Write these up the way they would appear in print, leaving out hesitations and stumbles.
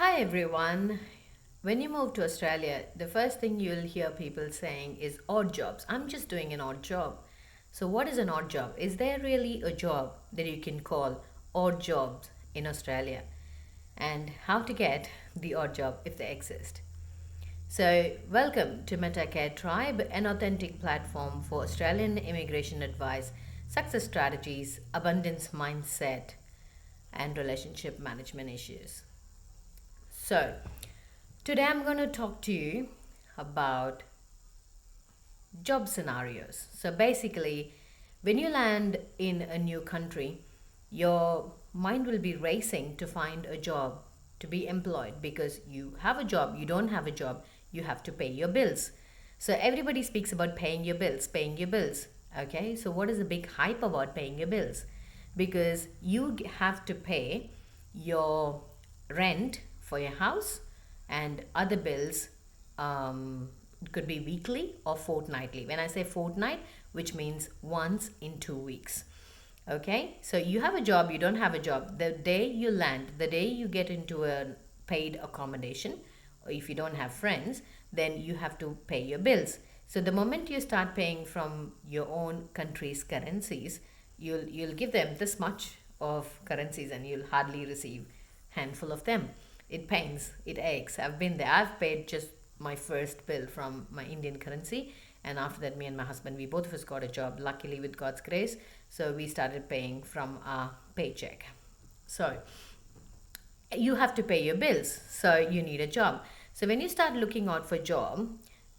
Hi everyone. When you move to Australia, the first thing you'll hear people saying is odd jobs. I'm just doing an odd job. So, what is an odd job? Is there really a job that you can call odd jobs in Australia? And how to get the odd job if they exist? So, welcome to MetaCare Tribe, an authentic platform for Australian immigration advice, success strategies, abundance mindset, and relationship management issues. So, today I'm going to talk to you about job scenarios. So, basically, when you land in a new country, your mind will be racing to find a job to be employed because you have a job, you don't have a job, you have to pay your bills. So, everybody speaks about paying your bills, paying your bills. Okay, so what is the big hype about paying your bills? Because you have to pay your rent for your house and other bills. It could be weekly or fortnightly. When I say fortnight, which means once in 2 weeks. Okay, so you have a job, you don't have a job. The day you land, the day you get into a paid accommodation, or if you don't have friends, then you have to pay your bills. So the moment you start paying from your own country's currencies, you'll give them this much of currencies and you'll hardly receive handful of them. It pains, it aches. I've been there. I've paid just my first bill from my Indian currency, and after that, me and my husband, we both of us got a job, luckily with God's grace. So we started paying from our paycheck. So you have to pay your bills, so you need a job. So when you start looking out for job,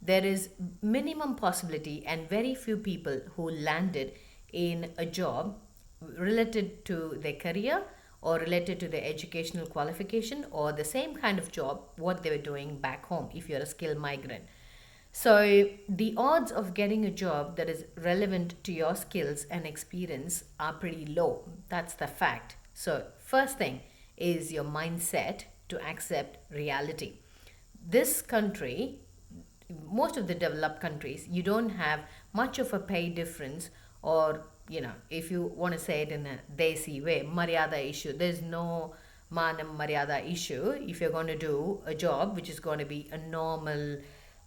there is minimum possibility and very few people who landed in a job related to their career or related to their educational qualification or the same kind of job what they were doing back home if you're a skilled migrant. So the odds of getting a job that is relevant to your skills and experience are pretty low. That's the fact. So first thing is your mindset to accept reality. This country, most of the developed countries, you don't have much of a pay difference, or if you want to say it in a desi way, maryada issue. There's no manam maryada issue if you're going to do a job which is going to be a normal,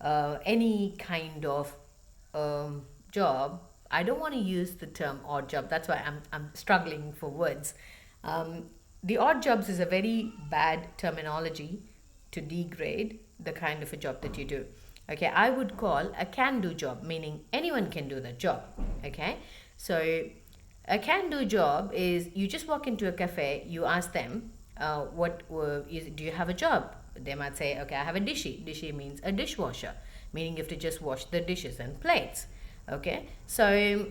any kind of job. I don't want to use the term odd job. That's why I'm struggling for words. The odd jobs is a very bad terminology to degrade the kind of a job that you do. Okay, I would call a can do job, meaning anyone can do the job. Okay, so a can do job is you just walk into a cafe, you ask them, do you have a job? They might say, okay, I have a dishy. Dishy means a dishwasher, meaning you have to just wash the dishes and plates. Okay, so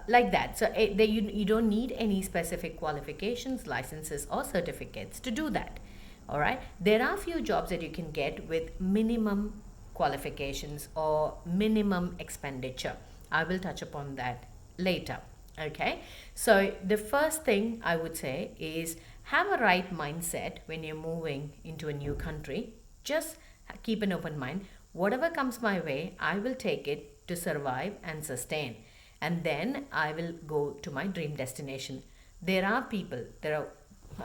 like that. So you don't need any specific qualifications, licenses, or certificates to do that. All right, there are few jobs that you can get with minimum qualifications or minimum expenditure. I will touch upon that later. Okay, so the first thing I would say is have a right mindset when you're moving into a new country. Just keep an open mind. Whatever comes my way, I will take it to survive and sustain, and then I will go to my dream destination. There are,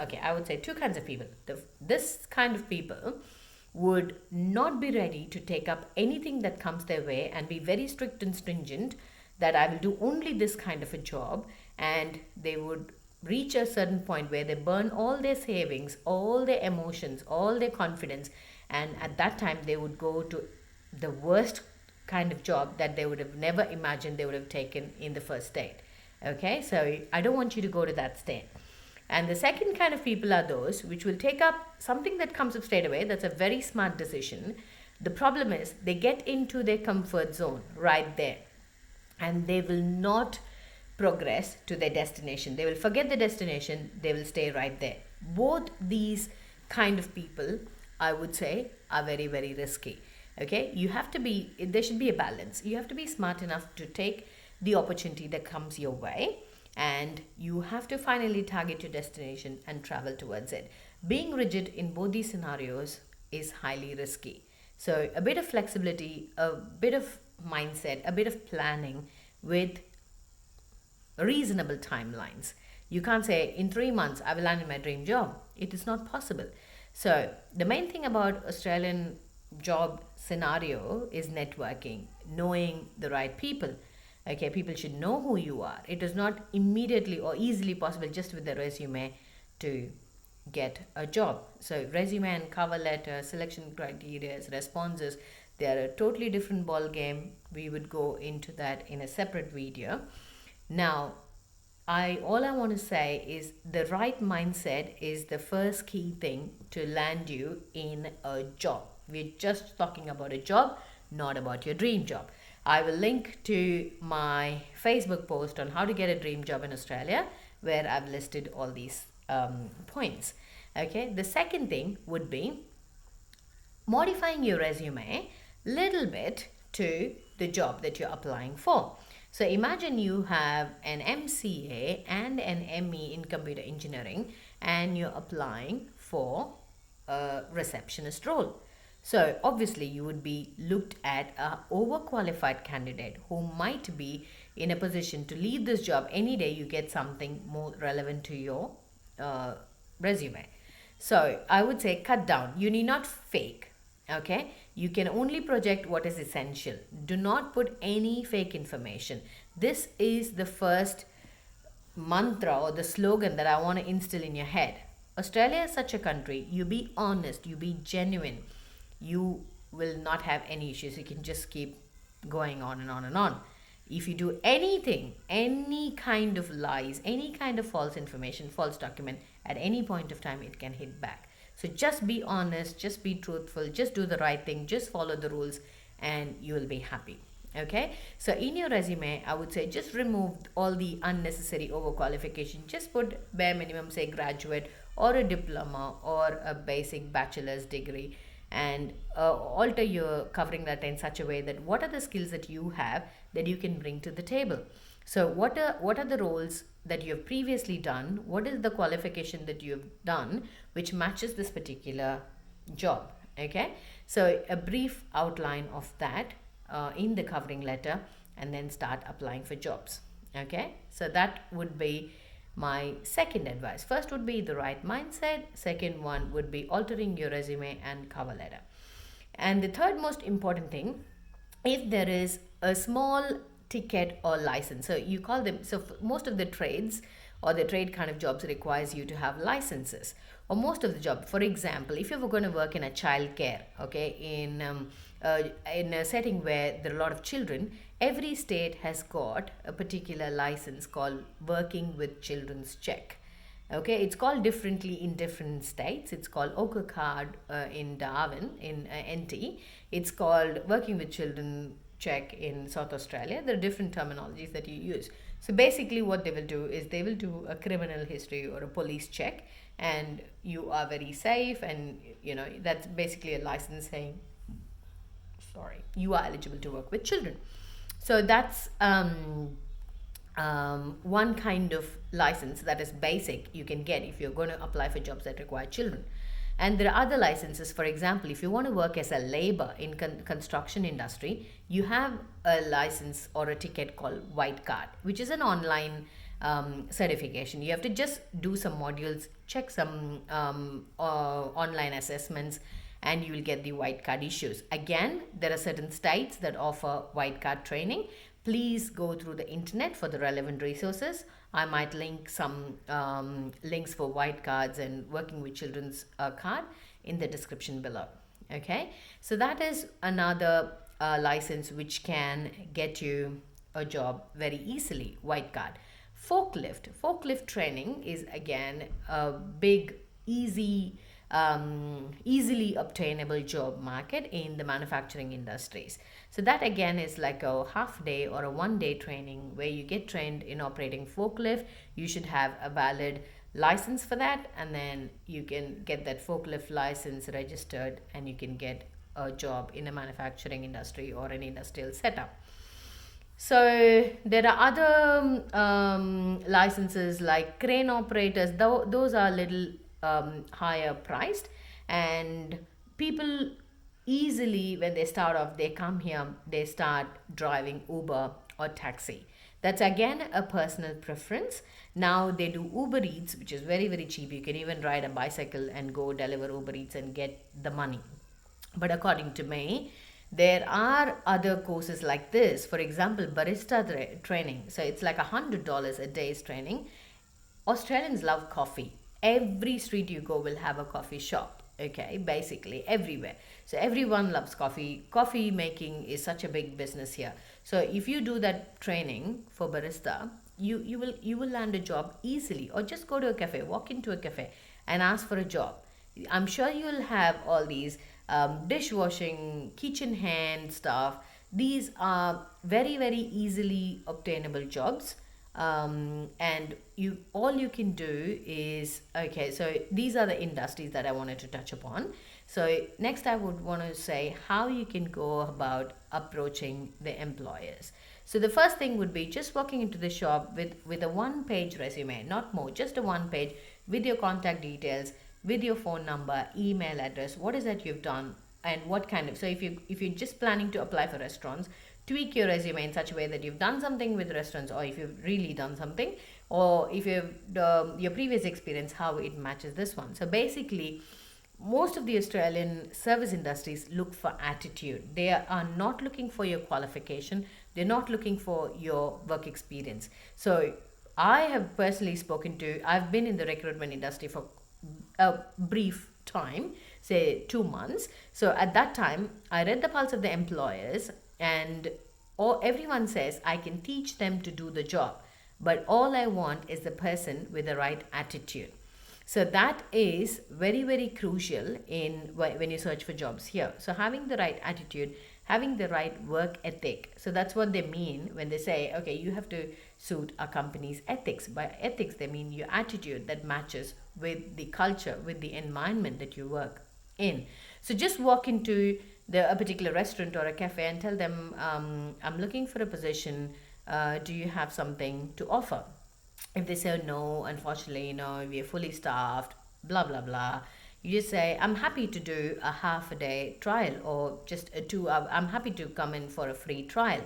okay, I would say two kinds of people. This kind of people would not be ready to take up anything that comes their way and be very strict and stringent that I will do only this kind of a job, and they would reach a certain point where they burn all their savings, all their emotions, all their confidence, and at that time they would go to the worst kind of job that they would have never imagined they would have taken in the first state. Okay, so I don't want you to go to that state. And the second kind of people are those which will take up something that comes up straight away. That's a very smart decision. The problem is they get into their comfort zone right there, and they will not progress to their destination. They will forget the destination, they will stay right there. Both these kind of people, I would say, are very, very risky. Okay, there should be a balance. You have to be smart enough to take the opportunity that comes your way, and you have to finally target your destination and travel towards it. Being rigid in both these scenarios is highly risky. So, a bit of flexibility, a bit of mindset, a bit of planning with reasonable timelines. You can't say in 3 months I will land in my dream job. It is not possible. So the main thing about Australian job scenario is networking, knowing the right people. Okay, people should know who you are. It is not immediately or easily possible just with the resume to get a job. So resume and cover letter, selection criteria, responses, they are a totally different ball game. We would go into that in a separate video. Now, I all I want to say is the right mindset is the first key thing to land you in a job. We're just talking about a job, not about your dream job. I will link to my Facebook post on how to get a dream job in Australia, where I've listed all these points. Okay, the second thing would be modifying your resume little bit to the job that you're applying for. So imagine you have an MCA and an ME in computer engineering and you're applying for a receptionist role. So obviously you would be looked at a overqualified candidate who might be in a position to leave this job any day you get something more relevant to your uh, resume. So I would say cut down. You need not fake. Okay, you can only project what is essential. Do not put any fake information. This is the first mantra or the slogan that I want to instill in your head. Australia is such a country. You be honest, you be genuine. You will not have any issues. You can just keep going on and on and on. If you do anything, any kind of lies, any kind of false information, false document, at any point of time, it can hit back. So just be honest, just be truthful, just do the right thing, just follow the rules, and you will be happy. Okay, so in your resume, I would say just remove all the unnecessary overqualification. Just put bare minimum, say graduate or a diploma or a basic bachelor's degree, and alter your covering letter in such a way that what are the skills that you have that you can bring to the table. So what are the roles that you have previously done? What is the qualification that you have done which matches this particular job? Okay, so a brief outline of that in the covering letter, and then start applying for jobs. Okay, so that would be my second advice. First would be the right mindset. Second one would be altering your resume and cover letter. And the third most important thing, if there is a small ticket or license, so you call them, so most of the trades or the trade kind of jobs requires you to have licenses, or most of the job. For example, if you were going to work in a child care, okay, in a setting where there are a lot of children, every state has got a particular license called working with children's check. Okay, it's called differently in different states. It's called Ochre card in Darwin in NT. It's called working with children check in South Australia. There are different terminologies that you use. So basically what they will do is they will do a criminal history or a police check, and you are very safe, and you know that's basically a license saying, sorry, you are eligible to work with children. So that's one kind of license that is basic you can get if you're going to apply for jobs that require children. And there are other licenses. For example, if you want to work as a labor in construction industry, you have a license or a ticket called white card, which is an online certification. You have to just do some modules, check some online assessments, and you will get the white card issues. Again, there are certain states that offer white card training. Please go through the internet for the relevant resources. I might link some links for white cards and working with children's card in the description below. Okay, so that is another license which can get you a job very easily, white card. Forklift training is again a big, easily obtainable job market in the manufacturing industries. So that again is like a half day or a 1 day training where you get trained in operating forklift. You should have a valid license for that, and then you can get that forklift license registered, and you can get a job in a manufacturing industry or an industrial setup. So there are other licenses like crane operators. Those are a little higher priced, and people easily, when they start off, they come here, they start driving Uber or taxi. That's again a personal preference. Now they do Uber Eats, which is very, very cheap. You can even ride a bicycle and go deliver Uber Eats and get the money. But according to me, there are other courses like this. For example, barista training. So it's like $100 a day's training. Australians love coffee. Every street you go will have a coffee shop. Okay, basically everywhere. So everyone loves coffee. Coffee making is such a big business here. So if you do that training for barista, you will land a job easily. Or just go to a cafe, walk into a cafe, and ask for a job. I'm sure you'll have all these dishwashing, kitchen hand stuff. These are very, very easily obtainable jobs. And you all you can do is, okay, so these are the industries that I wanted to touch upon. So next I would want to say how you can go about approaching the employers. So the first thing would be just walking into the shop with a one page resume, not more, just a one page with your contact details, with your phone number, email address, what is that you've done, and what kind of. So if you're just planning to apply for restaurants, tweak your resume in such a way that you've done something with restaurants, or if you've really done something, or if you've your previous experience, how it matches this one. So basically, most of the Australian service industries look for attitude. They are not looking for your qualification, they're not looking for your work experience. So I have personally spoken to, I've been in the recruitment industry for a brief time, say 2 months. So at that time, I read the pulse of the employers, and everyone says I can teach them to do the job, but all I want is the person with the right attitude. So that is very, very crucial in when you search for jobs here. So having the right attitude, having the right work ethic. So that's what they mean when they say, okay, you have to suit a company's ethics. By ethics, they mean your attitude that matches with the culture, with the environment that you work in. So just walk into a particular restaurant or a cafe and tell them, I'm looking for a position. Do you have something to offer? If they say no, unfortunately, no, we are fully staffed, blah blah blah, you just say, I'm happy to do a half a day trial, or just a 2 hour, I'm happy to come in for a free trial.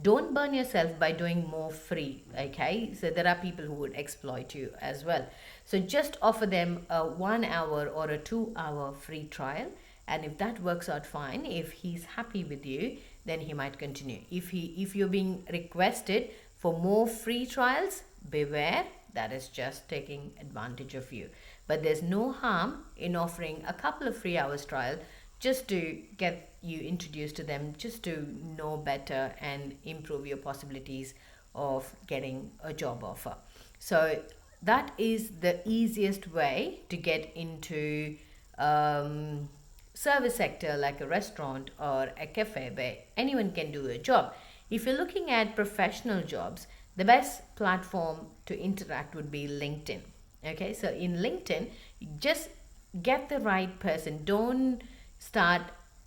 Don't burn yourself by doing more free. Okay, so there are people who would exploit you as well. So just offer them a 1 hour or a 2 hour free trial, and if that works out fine, if he's happy with you, then he might continue. If you're being requested for more free trials, beware, that is just taking advantage of you. But there's no harm in offering a couple of free hours trial, just to get you introduced to them, just to know better and improve your possibilities of getting a job offer. So that is the easiest way to get into service sector, like a restaurant or a cafe where anyone can do a job. If you're looking at professional jobs, the best platform to interact would be LinkedIn. Okay, so in LinkedIn, just get the right person. Don't start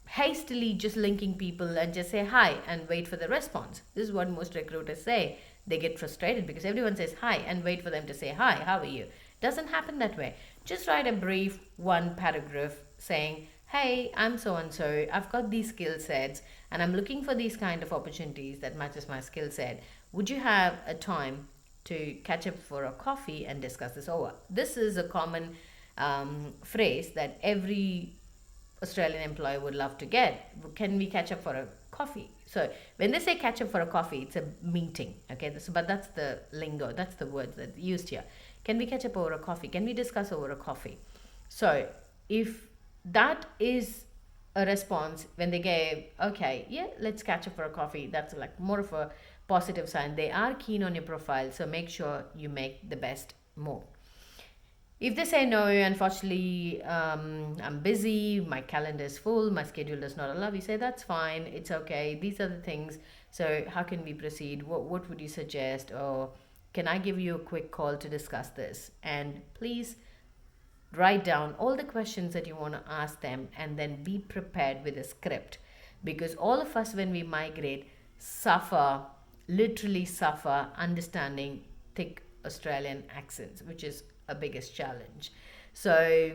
hastily just linking people and just say hi and wait for the response. This is what most recruiters say. They get frustrated because everyone says hi and wait for them to say hi, how are you? Doesn't happen that way. Just write a brief one paragraph saying, hey, I'm so and so, I've got these skill sets and I'm looking for these kind of opportunities that matches my skill set. Would you have a time to catch up for a coffee and discuss this over? This is a common phrase that every Australian employee would love to get. Can we catch up for a coffee? So when they say catch up for a coffee, it's a meeting. Okay, but that's the lingo, that's the words that are used here. Can we catch up over a coffee? Can we discuss over a coffee? So if that is a response when they gave, okay, yeah, let's catch up for a coffee, that's like more of a positive sign. They are keen on your profile, so make sure you make the best move. If they say no, unfortunately, I'm busy, my calendar is full, my schedule does not allow, you say that's fine, it's okay, these are the things. So how can we proceed? What would you suggest? Or can I give you a quick call to discuss this? And please write down all the questions that you want to ask them, and then be prepared with a script, because all of us, when we migrate, literally suffer understanding thick Australian accents, which is a biggest challenge. So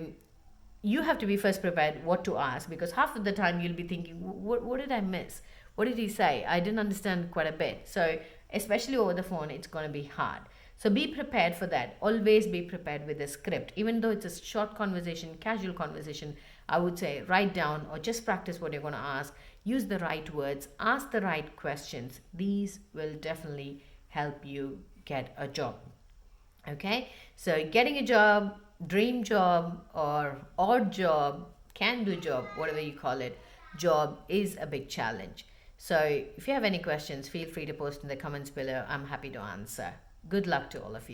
you have to be first prepared what to ask, because half of the time you'll be thinking, what did I miss? What did he say? I didn't understand quite a bit. So especially over the phone, it's going to be hard. So be prepared for that. Always be prepared with a script. Even though it's a short conversation, casual conversation, I would say write down or just practice what you're going to ask. Use the right words, ask the right questions. These will definitely help you get a job. Okay, so getting a job, dream job, or odd job, can do job, whatever you call it, job is a big challenge. So if you have any questions, feel free to post in the comments below. I'm happy to answer. Good luck to all of you.